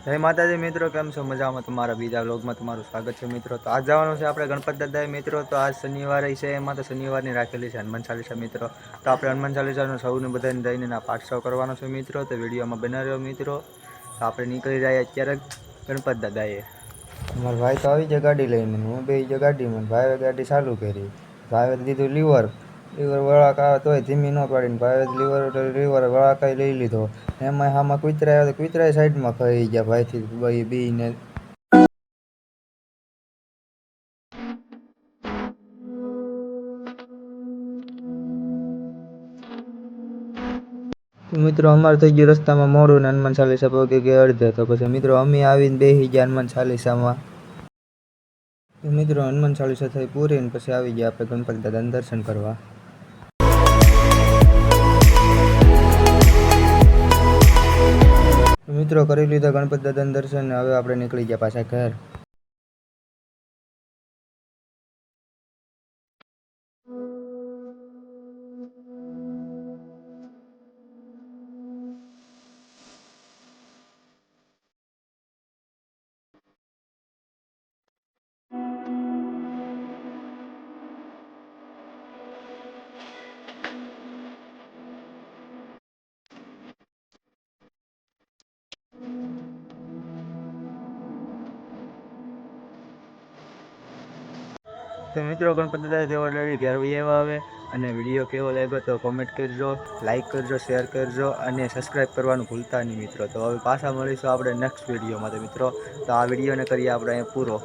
જય માતાજી મિત્રો, કેમ છો? મજામાં? તમારા બીજા વ્લોગમાં તમારું સ્વાગત છે મિત્રો. તો આજ જવાનું છે આપણે ગણપત દાદાએ મિત્રો. તો આજ શનિવારે છે, એમાં તો શનિવારની રાખેલી છે હનુમાન ચાલીસા મિત્રો. તો આપણે હનુમાન ચાલીસાનો સૌને બધાને દઈને પાઠ સૌ કરવાનો છે મિત્રો. તો વિડીયોમાં બના રહ્યો મિત્રો. તો આપણે નીકળી જાય અત્યારે ગણપત દાદાએ. મારા ભાઈ તો આવી જાય ગાડી લઈને, હું બે જ ગાડીમાં. ભાઈએ ગાડી ચાલુ કરી, ભાઈએ દીધું લીવર વળાક આવે તોય ધીમી ન પાડીને ભાઈએ લીવર વળાક લઈ લીધો. એમાં આમાં કૂતરા આવે તો કૂતરા સાઈડમાં ખાઈ ગયા ભાઈથી બીને. મિત્રો અમારે થઈ ગયું રસ્તામાં મોડું ને હનુમાન ચાલીસા પગે કે અડધે. તો પછી મિત્રો અમે આવીને બેસી ગયા હનુમાન ચાલીસામાં. મિત્રો હનુમાન ચાલીસા થઈ પૂરી ને પછી આવી ગયા આપણે ગણપતિ દાદાના દર્શન કરવા. મિત્રો કરી લીધા ગણપતિ દાદાના દર્શન. હવે આપણે નીકળી ગયા પાછા ઘર. તો મિત્રો ગણપતિ દાદા તેઓ ઘેર એવા આવે. અને વિડીયો કેવો લાગ્યો તો કોમેન્ટ કરજો, લાઇક કરજો, શેર કરજો અને સબસ્ક્રાઈબ કરવાનું ભૂલતા નહીં મિત્રો. તો હવે પાછા મળીશું આપણે નેક્સ્ટ વિડીયોમાં. તો મિત્રો તો આ વિડીયોને કરીએ આપણે અહીંયા પૂરો.